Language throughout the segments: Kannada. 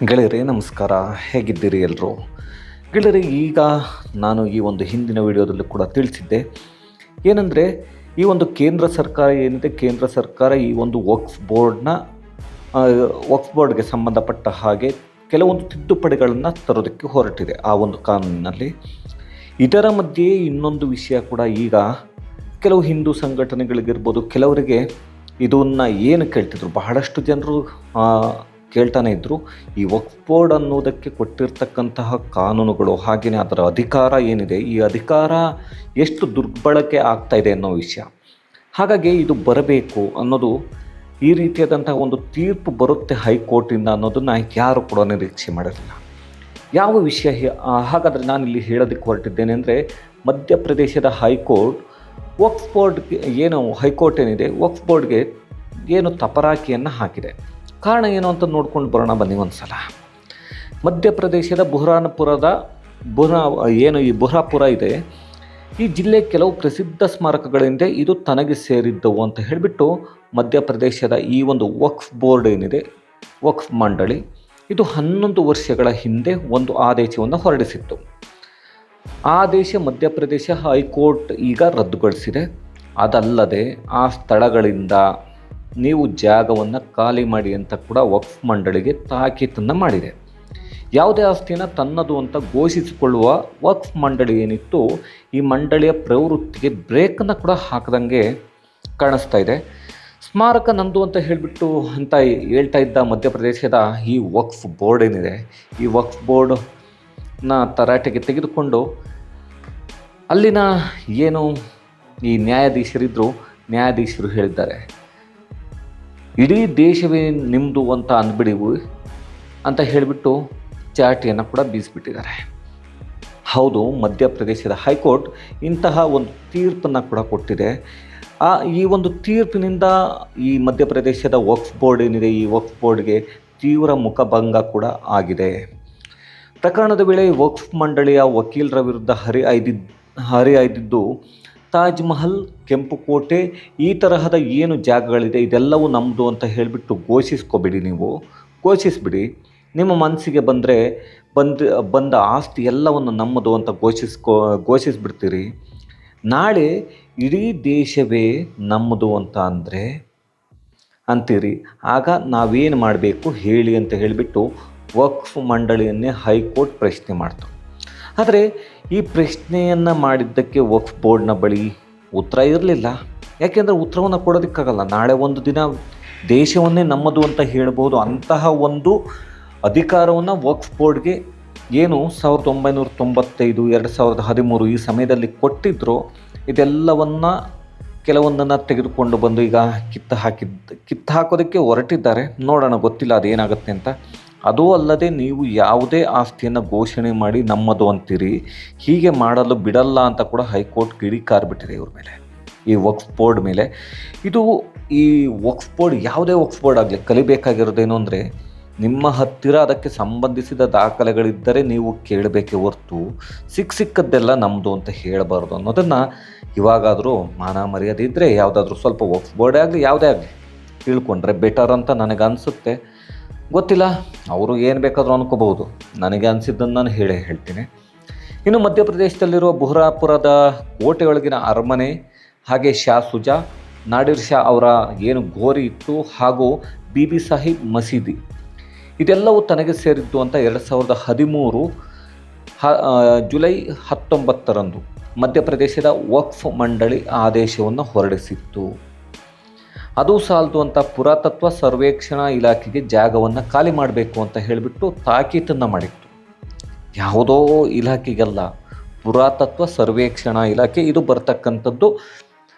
ಗೆಳೆಯರೇ ನಮಸ್ಕಾರ. ಹೇಗಿದ್ದೀರಿ ಎಲ್ಲರೂ? ಗೆಳೆಯರೇ, ಈಗ ನಾನು ಈ ಒಂದು ಹಿಂದಿನ ವಿಡಿಯೋದಲ್ಲಿ ಕೂಡ ತಿಳಿಸಿದ್ದೆ. ಏನಂದರೆ, ಈ ಒಂದು ಕೇಂದ್ರ ಸರ್ಕಾರ ಏನಿದೆ, ಕೇಂದ್ರ ಸರ್ಕಾರ ಈ ಒಂದು ವಕ್ಫ್ ಬೋರ್ಡ್ಗೆ ಸಂಬಂಧಪಟ್ಟ ಹಾಗೆ ಕೆಲವೊಂದು ತಿದ್ದುಪಡಿಗಳನ್ನು ತರೋದಕ್ಕೆ ಹೊರಟಿದೆ ಆ ಒಂದು ಕಾನೂನಿನಲ್ಲಿ. ಇದರ ಮಧ್ಯೆ ಇನ್ನೊಂದು ವಿಷಯ ಕೂಡ ಈಗ ಕೆಲವು ಹಿಂದೂ ಸಂಘಟನೆಗಳಿಗಿರ್ಬೋದು, ಕೆಲವರಿಗೆ ಇದನ್ನು ಏನು ಕೇಳ್ತಿದ್ರು, ಬಹಳಷ್ಟು ಜನರು ಕೇಳ್ತಾನೆ ಇದ್ದರು, ಈ ವಕ್ಫ್ ಬೋರ್ಡ್ ಅನ್ನೋದಕ್ಕೆ ಕೊಟ್ಟಿರ್ತಕ್ಕಂತಹ ಕಾನೂನುಗಳು, ಹಾಗೆಯೇ ಅದರ ಅಧಿಕಾರ ಏನಿದೆ, ಈ ಅಧಿಕಾರ ಎಷ್ಟು ದುರ್ಬಳಕೆ ಆಗ್ತಾ ಇದೆ ಅನ್ನೋ ವಿಷಯ. ಹಾಗಾಗಿ ಇದು ಬರಬೇಕು ಅನ್ನೋದು, ಈ ರೀತಿಯಾದಂತಹ ಒಂದು ತೀರ್ಪು ಬರುತ್ತೆ ಹೈಕೋರ್ಟಿಂದ ಅನ್ನೋದನ್ನು ಯಾರು ಕೂಡ ನಿರೀಕ್ಷೆ ಮಾಡಿರಲಿಲ್ಲ. ಯಾವ ವಿಷಯ ಹಾಗಾದರೆ ನಾನಿಲ್ಲಿ ಹೇಳೋದಕ್ಕೆ ಹೊರಟಿದ್ದೇನೆ ಅಂದರೆ, ಮಧ್ಯಪ್ರದೇಶದ ಹೈಕೋರ್ಟ್ ವಕ್ಫ್ ಬೋರ್ಡ್ಗೆ ಹೈಕೋರ್ಟ್ ಏನಿದೆ, ವಕ್ಫ್ ಬೋರ್ಡ್ಗೆ ತಪರಾಕಿಯನ್ನು ಹಾಕಿದೆ. ಕಾರಣ ಏನು ಅಂತ ನೋಡ್ಕೊಂಡು ಬರೋಣ ಬನ್ನಿ ಒಂದು ಸಲ. ಮಧ್ಯಪ್ರದೇಶದ ಬುರ್ಹಾಪುರ ಇದೆ, ಈ ಜಿಲ್ಲೆ ಕೆಲವು ಪ್ರಸಿದ್ಧ ಸ್ಮಾರಕಗಳಿಂದ ಇದು ತನಗೆ ಸೇರಿದ್ದವು ಅಂತ ಹೇಳಿಬಿಟ್ಟು ಮಧ್ಯಪ್ರದೇಶದ ಈ ಒಂದು ವಕ್ಫ್ ಬೋರ್ಡ್ ಏನಿದೆ, ವಕ್ಫ್ ಮಂಡಳಿ, ಇದು 11 ವರ್ಷಗಳ ಹಿಂದೆ ಒಂದು ಆದೇಶವನ್ನು ಹೊರಡಿಸಿತ್ತು. ಆದೇಶ ಮಧ್ಯಪ್ರದೇಶ ಹೈಕೋರ್ಟ್ ಈಗ ರದ್ದುಗೊಳಿಸಿದೆ. ಅದಲ್ಲದೆ ಆ ಸ್ಥಳಗಳಿಂದ ನೀವು ಜಾಗವನ್ನು ಖಾಲಿ ಮಾಡಿ ಅಂತ ಕೂಡ ವಕ್ಫ್ ಮಂಡಳಿಗೆ ತಾಕೀತನ್ನು ಮಾಡಿದೆ. ಯಾವುದೇ ಆಸ್ತಿಯನ್ನು ತನ್ನದು ಅಂತ ಘೋಷಿಸಿಕೊಳ್ಳುವ ವಕ್ಫ್ ಮಂಡಳಿ ಏನಿತ್ತು, ಈ ಮಂಡಳಿಯ ಪ್ರವೃತ್ತಿಗೆ ಬ್ರೇಕನ್ನು ಕೂಡ ಹಾಕದಂಗೆ ಕಾಣಿಸ್ತಾ ಇದೆ. ಸ್ಮಾರಕ ನಂದು ಅಂತ ಹೇಳ್ತಾ ಇದ್ದ ಮಧ್ಯಪ್ರದೇಶದ ಈ ವಕ್ಫ್ ಬೋರ್ಡ್ ಏನಿದೆ, ಈ ವಕ್ಫ್ ಬೋರ್ಡ್ನ ತರಾಟೆಗೆ ತೆಗೆದುಕೊಂಡು ಅಲ್ಲಿನ ಈ ನ್ಯಾಯಾಧೀಶರು ಹೇಳಿದ್ದಾರೆ, ಇಡೀ ದೇಶವೇ ನಿಮ್ಮದು ಅಂತ ಅಂದ್ಬಿಡಿವು ಅಂತ ಹೇಳಿಬಿಟ್ಟು ಚಾಟಿಯನ್ನು ಕೂಡ ಬೀಸಿಬಿಟ್ಟಿದ್ದಾರೆ. ಹೌದು, ಮಧ್ಯಪ್ರದೇಶದ ಹೈಕೋರ್ಟ್ ಇಂತಹ ಒಂದು ತೀರ್ಪನ್ನು ಕೂಡ ಕೊಟ್ಟಿದೆ. ಈ ಒಂದು ತೀರ್ಪಿನಿಂದ ಈ ಮಧ್ಯಪ್ರದೇಶದ ವಕ್ಫ್ ಬೋರ್ಡ್ ಏನಿದೆ, ಈ ವಕ್ಫ್ ಬೋರ್ಡ್ಗೆ ತೀವ್ರ ಮುಖಭಂಗ ಕೂಡ ಆಗಿದೆ. ಪ್ರಕರಣದ ವೇಳೆ ವಕ್ಫ್ ಮಂಡಳಿಯ ವಕೀಲರ ವಿರುದ್ಧ ಹರಿಹಾಯ್ದಿದ್ದು ತಾಜ್ ಮಹಲ್, ಕೆಂಪುಕೋಟೆ, ಈ ತರಹದ ಜಾಗಗಳಿದೆ ಇದೆಲ್ಲವೂ ನಮ್ಮದು ಅಂತ ಹೇಳಿಬಿಟ್ಟು ಘೋಷಿಸ್ಬಿಡಿ. ನಿಮ್ಮ ಮನಸ್ಸಿಗೆ ಬಂದ ಆಸ್ತಿ ಎಲ್ಲವನ್ನು ನಮ್ಮದು ಅಂತ ಘೋಷಿಸ್ಬಿಡ್ತೀರಿ. ನಾಳೆ ಇಡೀ ದೇಶವೇ ನಮ್ಮದು ಅಂತ ಅಂತೀರಿ. ಆಗ ನಾವೇನು ಮಾಡಬೇಕು ಹೇಳಿ ಅಂತ ಹೇಳಿಬಿಟ್ಟು ವಕ್ಫ್ ಮಂಡಳಿಯನ್ನೇ ಹೈಕೋರ್ಟ್ ಪ್ರಶ್ನೆ ಮಾಡ್ತು. ಆದರೆ ಈ ಪ್ರಶ್ನೆಯನ್ನು ಮಾಡಿದ್ದಕ್ಕೆ ವಕ್ಫ್ ಬೋರ್ಡ್ನ ಬಳಿ ಉತ್ತರ ಇರಲಿಲ್ಲ. ಯಾಕೆಂದರೆ ಉತ್ತರವನ್ನು ಕೊಡೋದಕ್ಕಾಗಲ್ಲ. ನಾಳೆ ಒಂದು ದಿನ ದೇಶವನ್ನೇ ನಮ್ಮದು ಅಂತ ಹೇಳ್ಬೋದು. ಅಂತಹ ಒಂದು ಅಧಿಕಾರವನ್ನು ವಕ್ಫ್ ಬೋರ್ಡ್ಗೆ 1995, 2013 ಈ ಸಮಯದಲ್ಲಿ ಕೊಟ್ಟಿದ್ದರು. ಕೆಲವೊಂದನ್ನು ತೆಗೆದುಕೊಂಡು ಬಂದು ಈಗ ಕಿತ್ತು ಹಾಕೋದಕ್ಕೆ ಹೊರಟಿದ್ದಾರೆ. ನೋಡೋಣ, ಗೊತ್ತಿಲ್ಲ ಅದೇನಾಗುತ್ತೆ ಅಂತ. ಅದೂ ಅಲ್ಲದೆ ನೀವು ಯಾವುದೇ ಆಸ್ತಿಯನ್ನು ಘೋಷಣೆ ಮಾಡಿ ನಮ್ಮದು ಅಂತೀರಿ, ಹೀಗೆ ಮಾಡಲು ಬಿಡಲ್ಲ ಅಂತ ಕೂಡ ಹೈಕೋರ್ಟ್ ಕಿಡಿಕಾರ್ಬಿಟ್ಟಿದೆ ಇವ್ರ ಮೇಲೆ, ಈ ವಕ್ಫ್ ಬೋರ್ಡ್ ಮೇಲೆ. ಈ ವಕ್ಫ್ ಬೋರ್ಡ್, ಯಾವುದೇ ವಕ್ಫ್ ಬೋರ್ಡ್ ಆಗಲಿ, ಕಲಿಬೇಕಾಗಿರೋದೇನು ಅಂದರೆ, ನಿಮ್ಮ ಹತ್ತಿರ ಅದಕ್ಕೆ ಸಂಬಂಧಿಸಿದ ದಾಖಲೆಗಳಿದ್ದರೆ ನೀವು ಕೇಳಬೇಕೇ ಹೊರತು ಸಿಕ್ಕದ್ದೆಲ್ಲ ನಮ್ಮದು ಅಂತ ಹೇಳಬಾರ್ದು ಅನ್ನೋದನ್ನು ಇವಾಗಾದರೂ ಮಾನ ಮರ್ಯಾದೆ ಇದ್ದರೆ ಯಾವುದಾದ್ರೂ ಸ್ವಲ್ಪ ವಕ್ಫ್ ಬೋರ್ಡೇ ಆಗಲಿ ಯಾವುದೇ ಆಗಲಿ ತಿಳ್ಕೊಂಡ್ರೆ ಬೆಟರ್ ಅಂತ ನನಗನ್ಸುತ್ತೆ. ಗೊತ್ತಿಲ್ಲ, ಅವರು ಏನು ಬೇಕಾದರೂ ಅನ್ಕೋಬಹುದು. ನನಗೆ ಅನಿಸಿದ್ದನ್ನು ನಾನು ಹೇಳ್ತೀನಿ. ಇನ್ನು ಮಧ್ಯಪ್ರದೇಶದಲ್ಲಿರುವ ಬುರ್ಹಾಪುರದ ಕೋಟೆಯೊಳಗಿನ ಅರಮನೆ, ಹಾಗೆ ಶಾ ಸುಜಾ, ನಾಡಿರ್ ಶಾ ಅವರ ಗೋರಿ ಇತ್ತು, ಹಾಗೂ ಬೀಬಿ ಸಾಹಿಬ್ ಮಸೀದಿ, ಇದೆಲ್ಲವೂ ತನಗೆ ಸೇರಿದ್ದು ಅಂತ 2013 ಜುಲೈ 19ರಂದು ಮಧ್ಯಪ್ರದೇಶದ ವಕ್ಫ್ ಮಂಡಳಿ ಆದೇಶವನ್ನು ಹೊರಡಿಸಿತ್ತು. ಅದು ಸಾಲದು ಅಂತ ಪುರಾತತ್ವ ಸರ್ವೇಕ್ಷಣಾ ಇಲಾಖೆಗೆ ಜಾಗವನ್ನು ಖಾಲಿ ಮಾಡಬೇಕು ಅಂತ ಹೇಳಿಬಿಟ್ಟು ತಾಕೀತನ್ನು ಮಾಡಿತ್ತು. ಯಾವುದೋ ಇಲಾಖೆಗೆಲ್ಲ, ಪುರಾತತ್ವ ಸರ್ವೇಕ್ಷಣಾ ಇಲಾಖೆ, ಇದು ಬರ್ತಕ್ಕಂಥದ್ದು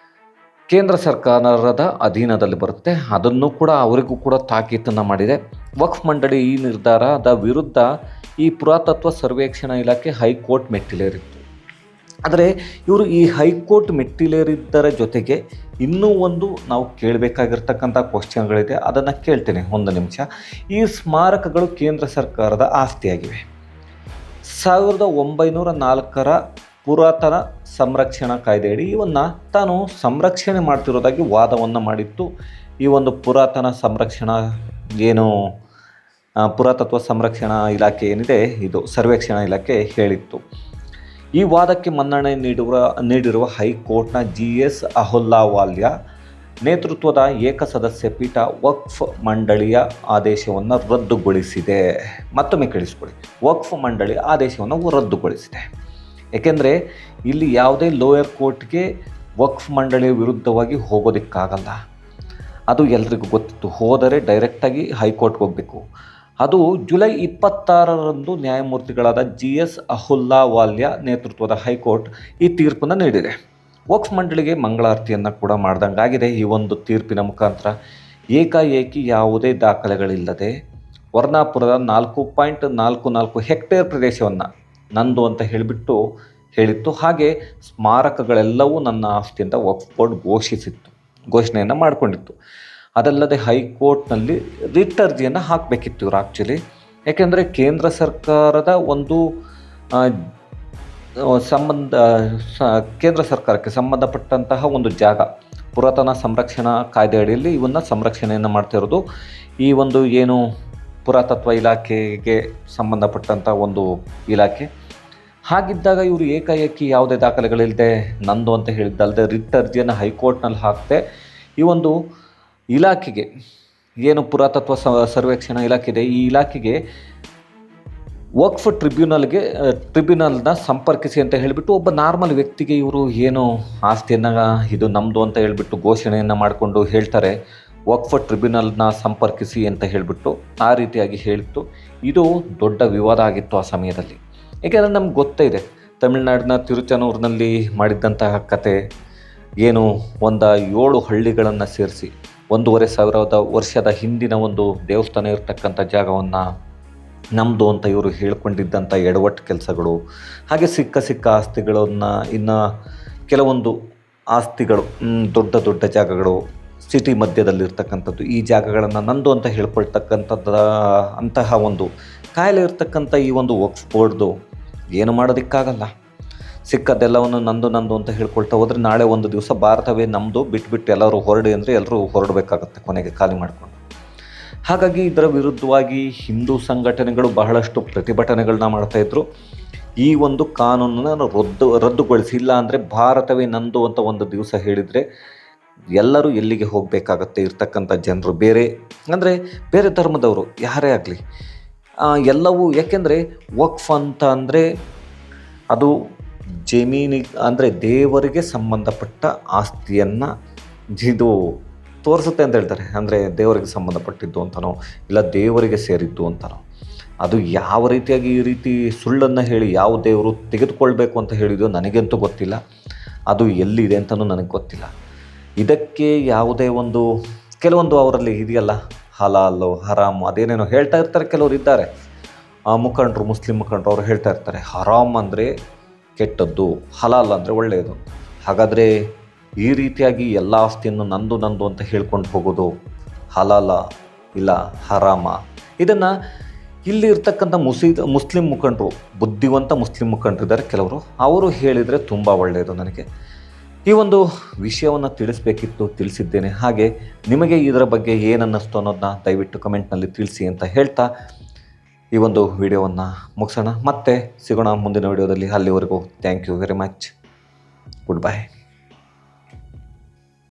ಕೇಂದ್ರ ಸರ್ಕಾರದ ಅಧೀನದಲ್ಲಿ ಬರುತ್ತೆ. ಅದನ್ನು ಕೂಡ ಅವರಿಗೂ ಕೂಡ ತಾಕೀತನ್ನು ಮಾಡಿದೆ. ವಕ್ಫ್ ಮಂಡಳಿ ಈ ನಿರ್ಧಾರದ ವಿರುದ್ಧ ಈ ಪುರಾತತ್ವ ಸರ್ವೇಕ್ಷಣಾ ಇಲಾಖೆ ಹೈಕೋರ್ಟ್ ಮೆಟ್ಟಿಲೇರಿತ್ತು. ಆದರೆ ಇವರು ಈ ಹೈಕೋರ್ಟ್ ಮೆಟ್ಟಿಲೇರಿದ್ದರ ಜೊತೆಗೆ ಇನ್ನೂ ಒಂದು ನಾವು ಕೇಳಬೇಕಾಗಿರ್ತಕ್ಕಂಥ ಕ್ವಶನ್ಗಳಿದೆ, ಅದನ್ನು ಕೇಳ್ತೇನೆ ಒಂದು ನಿಮಿಷ. ಈ ಸ್ಮಾರಕಗಳು ಕೇಂದ್ರ ಸರ್ಕಾರದ ಆಸ್ತಿಯಾಗಿವೆ. 1904ರ ಪುರಾತನ ಸಂರಕ್ಷಣಾ ಕಾಯ್ದೆಯಡಿ ಇವನ್ನು ತಾನು ಸಂರಕ್ಷಣೆ ಮಾಡ್ತಿರೋದಾಗಿ ವಾದವನ್ನು ಮಾಡಿತ್ತು. ಈ ಒಂದು ಪುರಾತನ ಸಂರಕ್ಷಣಾ ಪುರಾತತ್ವ ಸಂರಕ್ಷಣಾ ಇಲಾಖೆ ಏನಿದೆ ಇದು ಸರ್ವೇಕ್ಷಣಾ ಇಲಾಖೆ ಹೇಳಿತ್ತು. ಈ ವಾದಕ್ಕೆ ಮನ್ನಣೆ ನೀಡಿರುವ ಹೈಕೋರ್ಟ್ನ GS ಅಹಲ್ಯಾವಾಲಿಯಾ ನೇತೃತ್ವದ ಏಕಸದಸ್ಯ ಪೀಠ ವಕ್ಫ್ ಮಂಡಳಿಯ ಆದೇಶವನ್ನು ರದ್ದುಗೊಳಿಸಿದೆ. ಮತ್ತೊಮ್ಮೆ ಕೇಳಿಸ್ಕೊಳ್ಳಿ, ವಕ್ಫ್ ಮಂಡಳಿ ಆದೇಶವನ್ನು ರದ್ದುಗೊಳಿಸಿದೆ. ಏಕೆಂದರೆ ಇಲ್ಲಿ ಯಾವುದೇ ಲೋಯರ್ ಕೋರ್ಟ್ಗೆ ವಕ್ಫ್ ಮಂಡಳಿಯ ವಿರುದ್ಧವಾಗಿ ಹೋಗೋದಕ್ಕಾಗಲ್ಲ. ಅದು ಎಲ್ರಿಗೂ ಗೊತ್ತಿತ್ತು. ಹೋದರೆ ಡೈರೆಕ್ಟಾಗಿ ಹೈಕೋರ್ಟ್ಗೆ ಹೋಗಬೇಕು. ಅದು ಜುಲೈ 26ರಂದು ನ್ಯಾಯಮೂರ್ತಿಗಳಾದ GS ಅಹಲ್ಯಾವಾಲಿಯಾ ನೇತೃತ್ವದ ಹೈಕೋರ್ಟ್ ಈ ತೀರ್ಪನ್ನು ನೀಡಿದೆ. ವಕ್ಫ್ ಮಂಡಳಿಗೆ ಮಂಗಳಾರತಿಯನ್ನು ಕೂಡ ಮಾಡ್ದಂಗಾಗಿದೆ. ಈ ಒಂದು ತೀರ್ಪಿನ ಮುಖಾಂತರ ಏಕಾಏಕಿ ಯಾವುದೇ ದಾಖಲೆಗಳಿಲ್ಲದೆ ವರ್ಣಾಪುರದ 4.44 ಹೆಕ್ಟೇರ್ ಪ್ರದೇಶವನ್ನು ನಂದು ಅಂತ ಹೇಳಿತ್ತು. ಹಾಗೆ ಸ್ಮಾರಕಗಳೆಲ್ಲವೂ ನನ್ನ ಆಸ್ತಿ ಅಂತ ವಕ್ಫ್ ಬೋರ್ಡ್ ಘೋಷಣೆಯನ್ನು ಮಾಡಿಕೊಂಡಿತ್ತು. ಅದಲ್ಲದೆ ಹೈಕೋರ್ಟ್ನಲ್ಲಿ ರಿಟ್ ಅರ್ಜಿಯನ್ನು ಹಾಕಬೇಕಿತ್ತು ಇವರು ಆ್ಯಕ್ಚುಲಿ. ಯಾಕೆಂದರೆ ಕೇಂದ್ರ ಸರ್ಕಾರದ ಒಂದು ಕೇಂದ್ರ ಸರ್ಕಾರಕ್ಕೆ ಸಂಬಂಧಪಟ್ಟಂತಹ ಒಂದು ಜಾಗ, ಪುರಾತನ ಸಂರಕ್ಷಣಾ ಕಾಯ್ದೆ ಅಡಿಯಲ್ಲಿ ಇವನ್ನು ಸಂರಕ್ಷಣೆಯನ್ನು ಮಾಡ್ತಾ ಇರೋದು ಈ ಒಂದು ಏನು ಪುರಾತತ್ವ ಇಲಾಖೆಗೆ ಸಂಬಂಧಪಟ್ಟಂಥ ಒಂದು ಇಲಾಖೆ. ಹಾಗಿದ್ದಾಗ ಇವರು ಏಕಾಏಕಿ ಯಾವುದೇ ದಾಖಲೆಗಳಿಲ್ಲದೆ ನಂದು ಅಂತ ಹೇಳಿದ್ದಲ್ಲದೆ ರಿಟ್ ಅರ್ಜಿಯನ್ನು ಹೈಕೋರ್ಟ್ನಲ್ಲಿ ಹಾಕದೆ ಈ ಒಂದು ಇಲಾಖೆಗೆ ಏನು ಪುರಾತತ್ವ ಸರ್ವೇಕ್ಷಣಾ ಇಲಾಖೆ ಇದೆ, ಈ ಇಲಾಖೆಗೆ ವಕ್ಫ್ ಟ್ರಿಬ್ಯುನಲ್ನ ಸಂಪರ್ಕಿಸಿ ಅಂತ ಹೇಳಿಬಿಟ್ಟು ಒಬ್ಬ ನಾರ್ಮಲ್ ವ್ಯಕ್ತಿಗೆ ಇವರು ಏನು ಆಸ್ತಿಯನ್ನು ಇದು ನಮ್ಮದು ಅಂತ ಹೇಳಿಬಿಟ್ಟು ಘೋಷಣೆಯನ್ನು ಮಾಡಿಕೊಂಡು ಹೇಳ್ತಾರೆ, ವಕ್ಫ್ ಟ್ರಿಬ್ಯುನಲ್ನ ಸಂಪರ್ಕಿಸಿ ಅಂತ ಹೇಳಿಬಿಟ್ಟು ಆ ರೀತಿಯಾಗಿ ಹೇಳಿತ್ತು. ಇದು ದೊಡ್ಡ ವಿವಾದ ಆಗಿತ್ತು ಆ ಸಮಯದಲ್ಲಿ. ಏಕೆಂದರೆ ನಮ್ಗೆ ಗೊತ್ತೇ ಇದೆ, ತಮಿಳುನಾಡಿನ ತಿರುಚನೂರಿನಲ್ಲಿ ಮಾಡಿದ್ದಂತಹ ಕತೆ ಏನು 7 ಹಳ್ಳಿಗಳನ್ನು ಸೇರಿಸಿ 1,500 ವರ್ಷದ ಹಿಂದಿನ ಒಂದು ದೇವಸ್ಥಾನ ಇರತಕ್ಕಂಥ ಜಾಗವನ್ನು ನಮ್ಮದು ಅಂತ ಇವರು ಹೇಳ್ಕೊಂಡಿದ್ದಂಥ ಎಡವಟ್ಟು ಕೆಲಸಗಳು, ಹಾಗೆ ಸಿಕ್ಕ ಆಸ್ತಿಗಳನ್ನು, ಇನ್ನು ಕೆಲವೊಂದು ಆಸ್ತಿಗಳು ದೊಡ್ಡ ಜಾಗಗಳು ಸಿಟಿ ಮಧ್ಯದಲ್ಲಿರ್ತಕ್ಕಂಥದ್ದು, ಈ ಜಾಗಗಳನ್ನು ನಂದು ಅಂತ ಅಂತಹ ಒಂದು ಕಾಯಿಲೆ ಇರ್ತಕ್ಕಂಥ ಈ ಒಂದು ವಕ್ಫ್ ಬೋರ್ಡ್ದು ಏನು ಮಾಡೋದಕ್ಕಾಗಲ್ಲ. ಸಿಕ್ಕದ್ದೆಲ್ಲವನ್ನು ನಂದು ಅಂತ ಹೇಳ್ಕೊಳ್ತಾ ಹೋದರೆ ನಾಳೆ ಒಂದು ದಿವಸ ಭಾರತವೇ ನಮ್ಮದು ಬಿಟ್ಟು ಎಲ್ಲರೂ ಹೊರಡಿ ಅಂದರೆ ಎಲ್ಲರೂ ಹೊರಡಬೇಕಾಗತ್ತೆ ಕೊನೆಗೆ ಖಾಲಿ ಮಾಡಿಕೊಂಡು. ಹಾಗಾಗಿ ಇದರ ವಿರುದ್ಧವಾಗಿ ಹಿಂದೂ ಸಂಘಟನೆಗಳು ಬಹಳಷ್ಟು ಪ್ರತಿಭಟನೆಗಳನ್ನ ಮಾಡ್ತಾಯಿದ್ರು. ಈ ಒಂದು ಕಾನೂನನ್ನು ರದ್ದುಗೊಳಿಸಿ, ಇಲ್ಲ ಅಂದರೆ ಭಾರತವೇ ನಂದು ಅಂತ ಒಂದು ದಿವಸ ಹೇಳಿದರೆ ಎಲ್ಲರೂ ಎಲ್ಲಿಗೆ ಹೋಗಬೇಕಾಗತ್ತೆ ಇರ್ತಕ್ಕಂಥ ಜನರು, ಬೇರೆ ಧರ್ಮದವರು ಯಾರೇ ಆಗಲಿ ಎಲ್ಲವೂ. ಯಾಕೆಂದರೆ ವಕ್ಫ್ ಅಂತ ಅಂದರೆ ಅದು ಜಮೀನಿಗೆ ಅಂದರೆ ದೇವರಿಗೆ ಸಂಬಂಧಪಟ್ಟ ಆಸ್ತಿಯನ್ನು ಇದು ತೋರಿಸುತ್ತೆ ಅಂತ ಹೇಳ್ತಾರೆ. ಅಂದರೆ ದೇವರಿಗೆ ಸಂಬಂಧಪಟ್ಟಿದ್ದು ಅಂತನೋ ಇಲ್ಲ ದೇವರಿಗೆ ಸೇರಿದ್ದು ಅಂತನೋ. ಅದು ಯಾವ ರೀತಿಯಾಗಿ ಈ ರೀತಿ ಸುಳ್ಳನ್ನು ಹೇಳಿ ಯಾವ ದೇವರು ತೆಗೆದುಕೊಳ್ಬೇಕು ಅಂತ ಹೇಳಿದ್ದು ನನಗಂತೂ ಗೊತ್ತಿಲ್ಲ. ಅದು ಎಲ್ಲಿದೆ ಅಂತಲೂ ನನಗೆ ಗೊತ್ತಿಲ್ಲ. ಇದಕ್ಕೆ ಯಾವುದೇ ಒಂದು ಕೆಲವೊಂದು ಅವರಲ್ಲಿ ಇದೆಯಲ್ಲ ಹಲಾಲು ಹರಾಮು ಅದೇನೇನೋ ಹೇಳ್ತಾ ಇರ್ತಾರೆ. ಕೆಲವರು ಇದ್ದಾರೆ ಮುಖಂಡರು, ಮುಸ್ಲಿಂ ಮುಖಂಡರು, ಅವರು ಹೇಳ್ತಾ ಇರ್ತಾರೆ ಹರಾಮ್ ಅಂದರೆ ಕೆಟ್ಟದ್ದು, ಹಲಾಲ್ ಅಂದರೆ ಒಳ್ಳೆಯದು. ಹಾಗಾದರೆ ಈ ರೀತಿಯಾಗಿ ಎಲ್ಲ ಆಸ್ತಿಯನ್ನು ನಂದು ಅಂತ ಹೇಳ್ಕೊಂಡು ಹೋಗೋದು ಹಲಾಲ ಇಲ್ಲ ಹರಾಮ? ಇದನ್ನು ಇಲ್ಲಿ ಇರ್ತಕ್ಕಂಥ ಮುಸ್ಲಿಂ ಮುಖಂಡರು, ಬುದ್ಧಿವಂತ ಮುಸ್ಲಿಂ ಮುಖಂಡರಿದ್ದಾರೆ ಕೆಲವರು, ಅವರು ಹೇಳಿದರೆ ತುಂಬ ಒಳ್ಳೆಯದು. ನನಗೆ ಈ ಒಂದು ವಿಷಯವನ್ನು ತಿಳಿಸಿದ್ದೇನೆ. ಹಾಗೆ ನಿಮಗೆ ಇದರ ಬಗ್ಗೆ ಏನನ್ನಿಸ್ತು ಅನ್ನೋದನ್ನ ದಯವಿಟ್ಟು ಕಮೆಂಟ್ನಲ್ಲಿ ತಿಳಿಸಿ ಅಂತ ಹೇಳ್ತಾ ಈ ಒಂದು ವಿಡಿಯೋವನ್ನು ಮುಗಿಸೋಣ. ಮತ್ತೆ ಸಿಗೋಣ ಮುಂದಿನ ವಿಡಿಯೋದಲ್ಲಿ. ಅಲ್ಲಿವರೆಗೂ thank you very much. Good by.